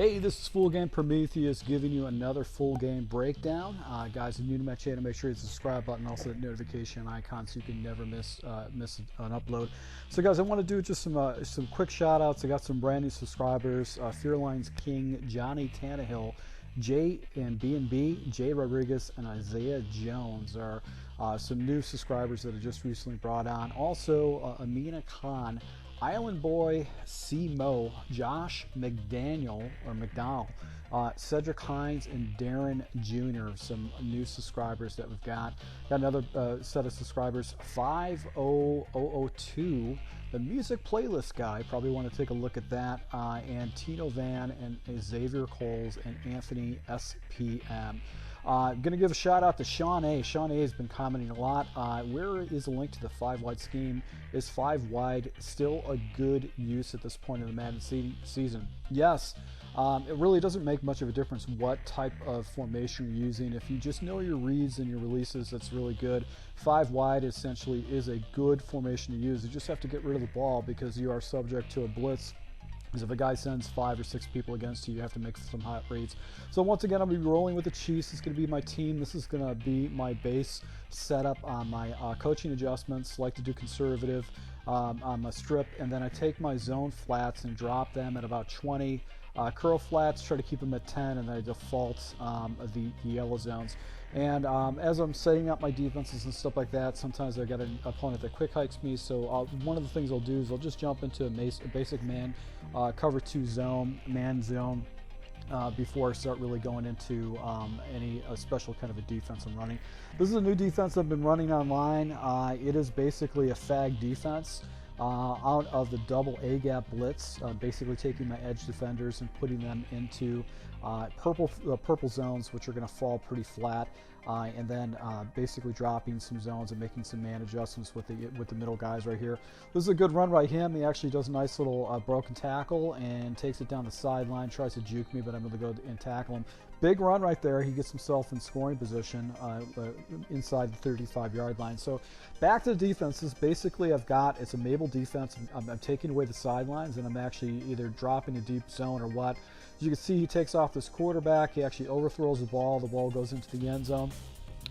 Hey, this is Full Game Prometheus giving you another full game breakdown. Guys, if you're new to my channel, make sure you hit the subscribe button, also the notification icon so you can never miss an upload. So guys, I want to do just some quick shout outs. I got some brand new subscribers. Fearline's King, Johnny Tannehill, J and B&B, Jay Rodriguez, and Isaiah Jones are some new subscribers that I just recently brought on. Also, Amina Khan, Island Boy, C. Mo, Josh McDaniel, Cedric Hines, and Darren Jr., some new subscribers that we've got. Got another set of subscribers, 50002, the music playlist guy, probably want to take a look at that, and Tino Van, and Xavier Coles, and Anthony SPM. I'm going to give a shout out to Sean A. Sean A has been commenting a lot. Where is a link to the 5-wide scheme? Is 5-wide still a good use at this point in the Madden season? Yes. It really doesn't make much of a difference what type of formation you're using. If you just know your reads and your releases, that's really good. 5-wide essentially is a good formation to use. You just have to get rid of the ball because you are subject to a blitz. Because if a guy sends 5 or 6 people against you, you have to make some hot reads. So once again, I'll be rolling with the Chiefs. It's going to be my team. This is going to be my base setup on my coaching adjustments. Like to do conservative on my strip, and then I take my zone flats and drop them at about 20. Curl flats, try to keep them at 10, and then I default the yellow zones. And as I'm setting up my defenses and stuff like that, sometimes I got an opponent that quick hikes me. So one of the things I'll do is I'll just jump into a basic man cover 2 zone, man zone, before I start really going into any special kind of a defense I'm running. This is a new defense I've been running online. It is basically a fag defense. Out of the double A gap blitz, basically taking my edge defenders and putting them into purple zones, which are going to fall pretty flat, and then basically dropping some zones and making some man adjustments with the middle guys right here. This is a good run by him. He actually does a nice little broken tackle and takes it down the sideline, tries to juke me, but I'm able to go and tackle him. Big run right there. He gets himself in scoring position inside the 35-yard line. So back to the defenses. Basically, it's a Mabel defense. I'm taking away the sidelines, and I'm actually either dropping a deep zone or what. As you can see, he takes off this quarterback. He actually overthrows the ball. The ball goes into the end zone.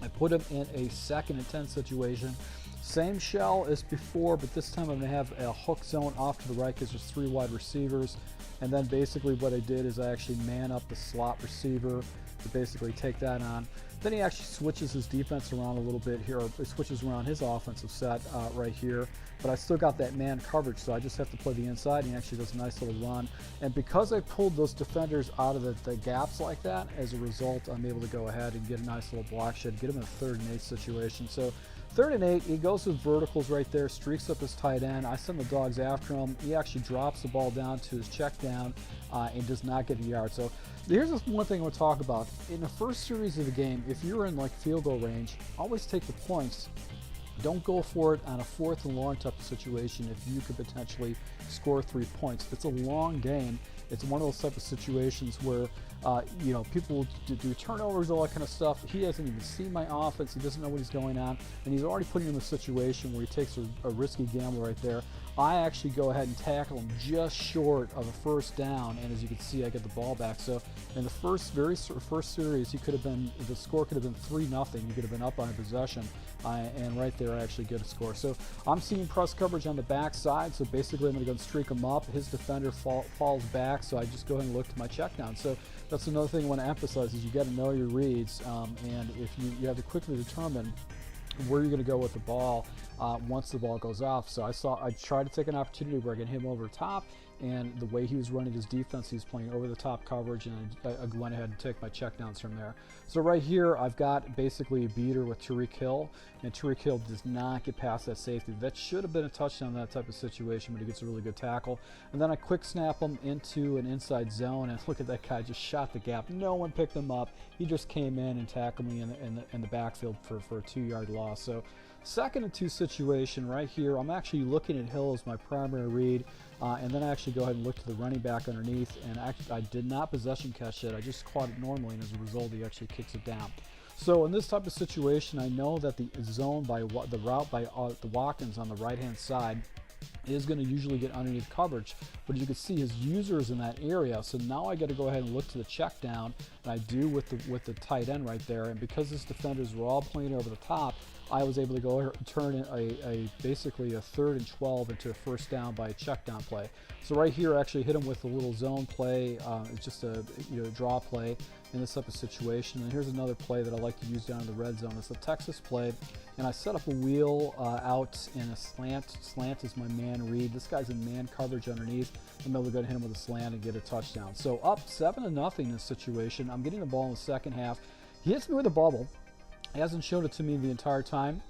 I put him in a 2nd and 10 situation. Same shell as before, but this time I'm going to have a hook zone off to the right because there's 3 wide receivers. And then basically what I did is I actually man up the slot receiver to basically take that on. Then he actually switches his defense around a little bit here, or switches around his offensive set right here. But I still got that man coverage, so I just have to play the inside, and he actually does a nice little run. And because I pulled those defenders out of the gaps like that, as a result, I'm able to go ahead and get a nice little block shed, get him in a 3rd and 8 situation. So 3rd and 8, he goes with verticals right there, streaks up his tight end. I send the dogs after him. He actually drops the ball down to his check down and does not get a yard. So here's just one thing I want to talk about. In the first series of the game, if you're in like field goal range, always take the points. Don't go for it on a 4th and long type of situation if you could potentially score 3 points. It's a long game. It's one of those type of situations where people will do turnovers, all that kind of stuff. He hasn't even seen my offense. He doesn't know what he's going on, and he's already putting him in a situation where he takes a risky gamble right there. I actually go ahead and tackle him just short of a 1st down, and as you can see, I get the ball back. So in the first series, the score could have been 3-0. You could have been up on a possession, and right there I actually get a score. So I'm seeing press coverage on the backside, so basically I'm going to go and streak him up. His defender falls back, so I just go ahead and look to my check down. So that's another thing I want to emphasize is you got to know your reads, and if you have to quickly determine where you're going to go with the ball once the ball goes off. So I tried to take an opportunity where I can hit him over the top, and the way he was running his defense, he was playing over the top coverage, and I went ahead and took my checkdowns from there. So right here, I've got basically a beater with Tyreek Hill, and Tyreek Hill does not get past that safety. That should have been a touchdown in that type of situation, but he gets a really good tackle. And then I quick snap him into an inside zone, and look at that guy, just shot the gap. No one picked him up. He just came in and tackled me in the backfield for a 2-yard loss. So 2nd and 2 situation right here. I'm actually looking at Hill as my primary read, and then I actually go ahead and look to the running back underneath, and I did not possession catch it. I just caught it normally, and as a result, he actually kicks it down. So in this type of situation, I know that the zone by the route by the Watkins on the right-hand side is going to usually get underneath coverage, but you can see his user is in that area. So now I got to go ahead and look to the check down, and I do with the tight end right there. And because his defenders were all playing over the top, I was able to go turn basically a 3rd and 12 into a first down by a check down play. So right here, I actually hit him with a little zone play. It's just a draw play in this type of situation. And here's another play that I like to use down in the red zone. It's a Texas play, and I set up a wheel out in a slant. Slant is my man read. This guy's in man coverage underneath. I'm able to go to hit him with a slant and get a touchdown. So up 7-0 in this situation. I'm getting the ball in the second half. He hits me with a bubble. He hasn't shown it to me the entire time.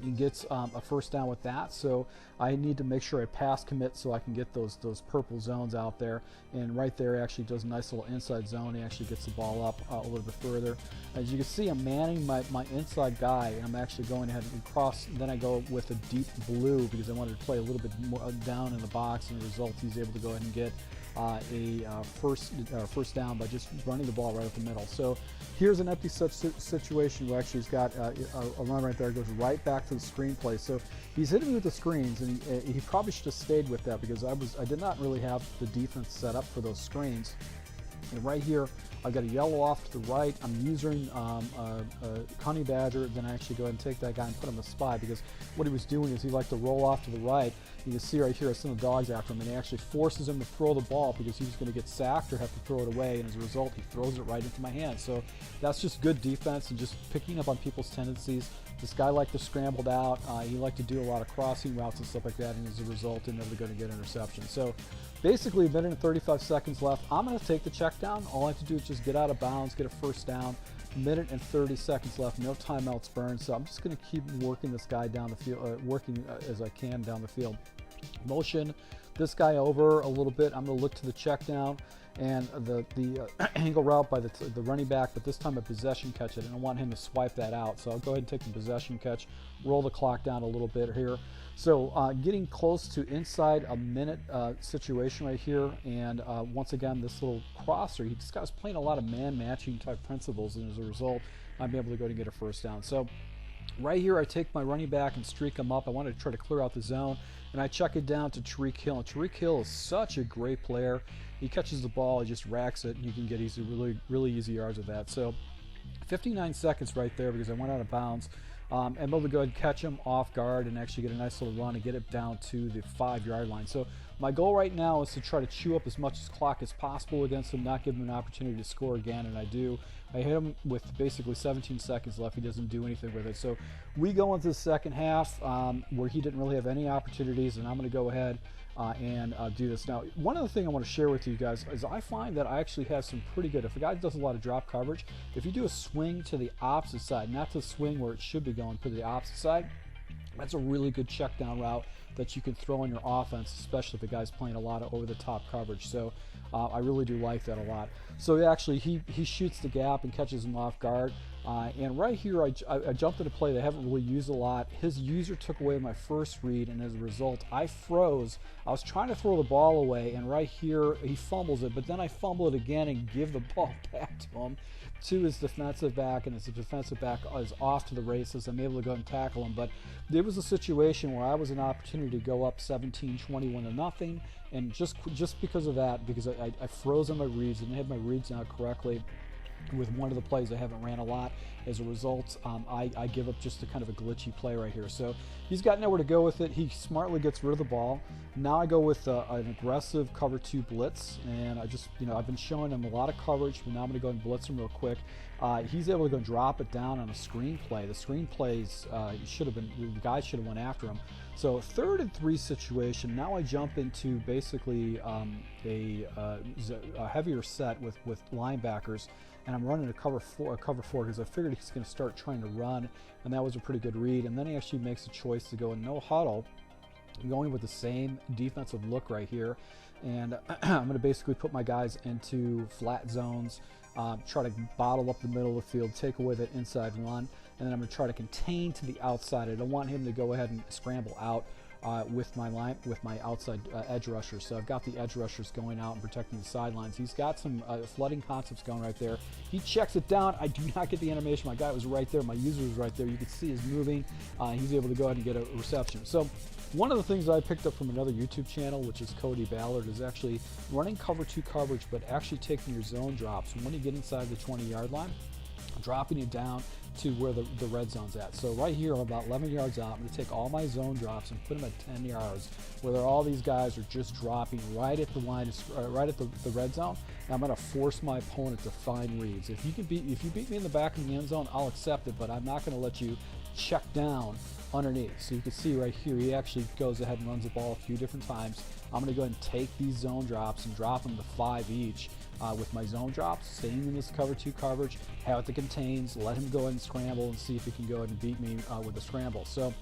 He gets a first down with that, so I need to make sure I pass commit so I can get those purple zones out there. And right there, he actually does a nice little inside zone. He actually gets the ball up a little bit further. As you can see, I'm manning my inside guy, and I'm actually going ahead and cross. Then I go with a deep blue because I wanted to play a little bit more down in the box, and the result, he's able to go ahead and get a first down by just running the ball right up the middle. So here's an empty situation where actually he's got a run right there. It goes right back to the screen play. So he's hitting me with the screens, and he probably should have stayed with that because I did not really have the defense set up for those screens. And right here, I've got a yellow off to the right. I'm using a honey badger. Then I actually go ahead and take that guy and put him in a spy because what he was doing is he liked to roll off to the right. You can see right here, I send the dogs after him, and he actually forces him to throw the ball because he was going to get sacked or have to throw it away. And as a result, he throws it right into my hands. So that's just good defense and just picking up on people's tendencies. This guy liked to scrambled out. He liked to do a lot of crossing routes and stuff like that, and as a result, ended up going to get interception. So basically, 1 minute and 35 seconds left. I'm going to take the check down. All I have to do is just get out of bounds, get a first down. 1 minute and 30 seconds left. No timeouts burned. So I'm just going to keep working this guy down the field, working as I can down the field. Motion this guy over a little bit. I'm going to look to the check down and the angle route by the running back, but this time a possession catch it, and I want him to swipe that out. So I'll go ahead and take the possession catch, roll the clock down a little bit here. So getting close to inside a minute situation right here, and once again, this little crosser, this guy's playing a lot of man matching type principles, and as a result, I'm able to go and get a first down. So right here, I take my running back and streak him up. I wanted to try to clear out the zone, and I check it down to Tariq Hill. And Tariq Hill is such a great player. He catches the ball, he just racks it, and you can get really easy yards with that. So 59 seconds right there because I went out of bounds. I'm able to go ahead and catch him off guard and actually get a nice little run and get it down to the 5-yard line. So my goal right now is to try to chew up as much clock as possible against him, not give him an opportunity to score again, and I do. I hit him with basically 17 seconds left. He doesn't do anything with it. So we go into the second half where he didn't really have any opportunities, and I'm going to go ahead and do this. Now, one other thing I want to share with you guys is I find that I actually have some pretty good, if a guy does a lot of drop coverage, if you do a swing to the opposite side, not to the swing where it should be going, to the opposite side, that's a really good check down route that you can throw in your offense, especially if the guy's playing a lot of over-the-top coverage. So I really do like that a lot. So actually, he shoots the gap and catches him off guard. And right here, I jumped into a play that I haven't really used a lot. His user took away my first read, and as a result, I froze. I was trying to throw the ball away, and right here, he fumbles it, but then I fumble it again and give the ball back to him, to his defensive back, and his defensive back is off to the races. I'm able to go and tackle him, but there was a situation where I was an opportunity to go up 17-21 to nothing, and just because of that, because I froze on my reads, didn't have my reads out correctly with one of the plays I haven't ran a lot. As a result, I give up just a kind of a glitchy play right here. So he's got nowhere to go with it. He smartly gets rid of the ball. Now I go with an aggressive cover 2 blitz, and I've been showing him a lot of coverage, but now I'm going to go and blitz him real quick. He's able to go drop it down on a screen play. The screen plays the guy should have went after him. So 3rd and 3 situation. Now I jump into basically a heavier set with linebackers, and I'm running a cover 4 because I figured he's going to start trying to run, and that was a pretty good read. And then he actually makes a choice to go in no huddle. I'm going with the same defensive look right here, and I'm going to basically put my guys into flat zones, try to bottle up the middle of the field, take away that inside run, and then I'm going to try to contain to the outside. I don't want him to go ahead and scramble out with my outside edge rushers. So I've got the edge rushers going out and protecting the sidelines. He's got some flooding concepts going right there. He checks it down. I do not get the animation. My guy was right there. My user was right there. You can see he's moving. He's able to go ahead and get a reception. So one of the things I picked up from another YouTube channel, which is Cody Ballard, is actually running cover 2 coverage, but actually taking your zone drops. When you get inside the 20-yard line, dropping it down to where the red zone's at. So right here, I'm about 11 yards out. I'm going to take all my zone drops and put them at 10 yards, where all these guys are just dropping right at the line, right at the red zone. And I'm going to force my opponent to find reads. If you beat me in the back of the end zone, I'll accept it, but I'm not going to let you check down underneath. So you can see right here, he actually goes ahead and runs the ball a few different times. I'm going to go ahead and take these zone drops and drop them to 5 each with my zone drops, staying in this cover 2 coverage, have it the contains, let him go ahead and scramble and see if he can go ahead and beat me with a scramble. So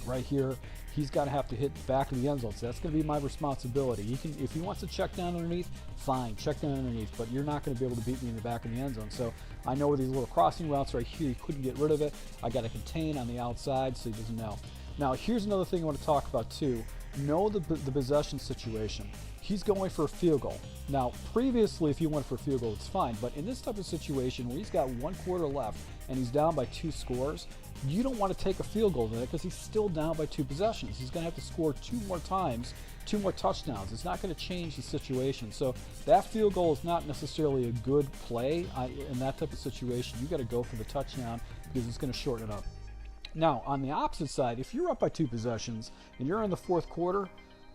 right here, he's got to have to hit the back of the end zone. So that's going to be my responsibility. He can, if he wants to check down underneath, fine, check down underneath, but you're not going to be able to beat me in the back of the end zone. So I know where these little crossing routes right here, he couldn't get rid of it. I got to contain on the outside so he doesn't know. Now here's another thing I want to talk about too. Know the possession situation. He's going for a field goal. Now, previously, if he went for a field goal, it's fine. But in this type of situation where he's got 1 quarter left and he's down by 2 scores, you don't want to take a field goal in it because he's still down by 2 possessions. He's going to have to score 2 more times, 2 more touchdowns. It's not going to change the situation. So that field goal is not necessarily a good play in that type of situation. You got to go for the touchdown because it's going to shorten it up. Now, on the opposite side, if you're up by 2 possessions and you're in the 4th quarter,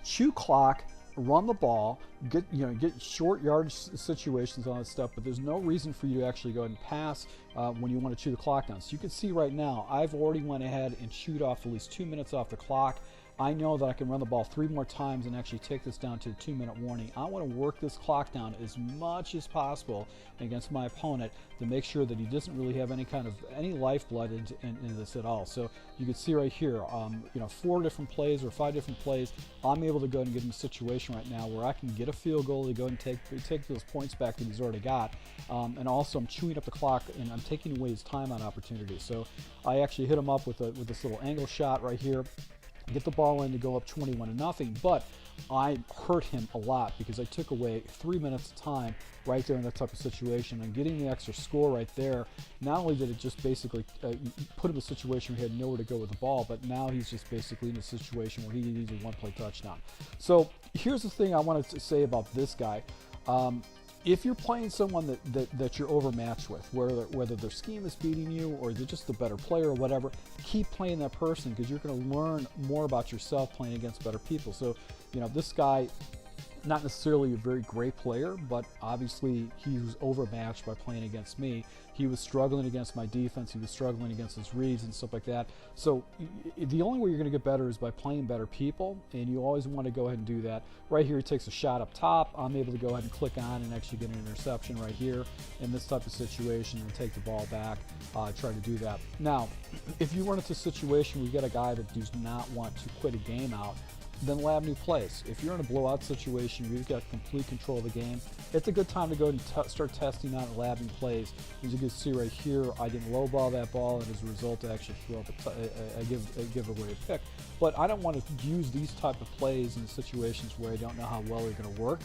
chew clock, run the ball, get short yardage situations, all that stuff, but there's no reason for you to actually go ahead and pass when you want to chew the clock down. So you can see right now, I've already went ahead and chewed off at least 2 minutes off the clock. I know that I can run the ball 3 more times and actually take this down to a 2-minute warning. I want to work this clock down as much as possible against my opponent to make sure that he doesn't really have any lifeblood into this at all. So you can see right here, 4 different plays or 5 different plays. I'm able to go ahead and get him a situation right now where I can get a field goal to go and take those points back that he's already got. And also I'm chewing up the clock and I'm taking away his timeout opportunity. So I actually hit him up with this little angle shot right here. Get the ball in to go up 21-0, but I hurt him a lot because I took away 3 minutes of time right there in that type of situation. And getting the extra score right there, not only did it just basically put him in a situation where he had nowhere to go with the ball, but now he's just basically in a situation where he needs a 1-play touchdown. So here's the thing I wanted to say about this guy. If you're playing someone that you're overmatched with, whether their scheme is beating you or they're just a better player or whatever, keep playing that person because you're going to learn more about yourself playing against better people. So, this guy, not necessarily a very great player, but obviously he was overmatched by playing against me. He was struggling against my defense. He was struggling against his reads and stuff like that. So the only way you're going to get better is by playing better people, and you always want to go ahead and do that. Right here, he takes a shot up top. I'm able to go ahead and click on and actually get an interception right here in this type of situation and take the ball back, try to do that. Now, if you run into a situation where you get a guy that does not want to quit a game out, then lab new plays. If you're in a blowout situation where you've got complete control of the game, it's a good time to go and start testing out and labbing plays. As you can see right here, I didn't lowball that ball, and as a result, I actually threw up I give away a pick. But I don't want to use these type of plays in situations where I don't know how well they're going to work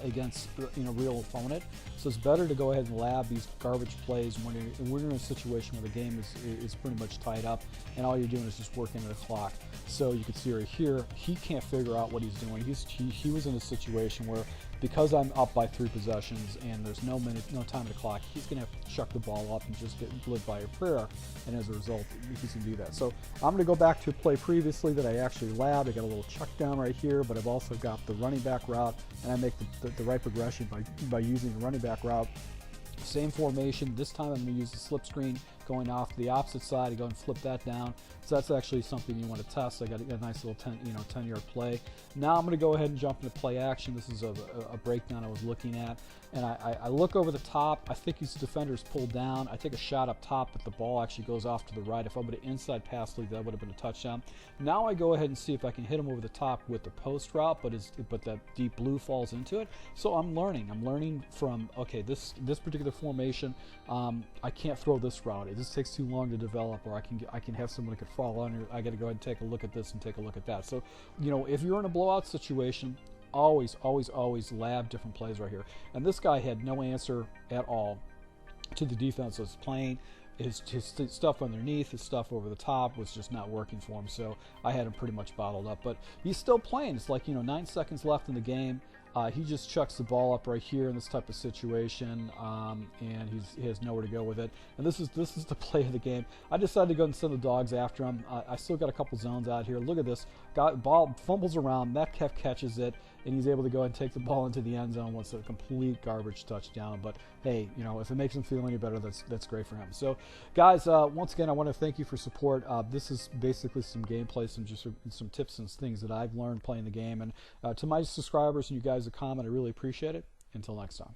against a real opponent. So it's better to go ahead and lab these garbage plays when we're in a situation where the game is pretty much tied up and all you're doing is just working the clock. So you can see right here, he can't figure out what he's doing. He was in a situation where, because I'm up by 3 possessions and there's no time on the clock, he's going to have to chuck the ball up and just live by a prayer, and as a result, he's going to do that. So I'm going to go back to a play previously that I actually labbed. I got a little chuck down right here, but I've also got the running back route, and I make the right progression by using the running back route. Same formation. This time I'm going to use the slip screen going off the opposite side to go and flip that down. So that's actually something you want to test. I got a nice little 10-yard play. Now I'm going to go ahead and jump into play action. This is a breakdown I was looking at, and I look over the top. I think his defender's pulled down. I take a shot up top, but the ball actually goes off to the right. If I would have inside pass lead, that would have been a touchdown. Now I go ahead and see if I can hit him over the top with the post route, but that deep blue falls into it. So I'm learning. I'm learning from, okay, this particular formation, I can't throw this route. this takes too long to develop, or I can have someone who could fall under. I got to go ahead and take a look at this and take a look at that. So, you know, if you're in a blowout situation, always lab different plays right here. And this guy had no answer at all to the defense was playing. His stuff underneath, his stuff over the top was just not working for him, so I had him pretty much bottled up. But he's still playing. It's like, you know, 9 seconds left in the game. He just chucks the ball up right here in this type of situation, and he has nowhere to go with it. And this is the play of the game. I decided to go and send the dogs after him. I still got a couple zones out here. Look at this. Ball fumbles around. Metcalf catches it, and he's able to go ahead and take the ball into the end zone. What's a complete garbage touchdown. But hey, you know, if it makes him feel any better, that's great for him. So, guys, once again, I want to thank you for support. This is basically some gameplay, some tips and things that I've learned playing the game. And to my subscribers and you guys that comment, I really appreciate it. Until next time.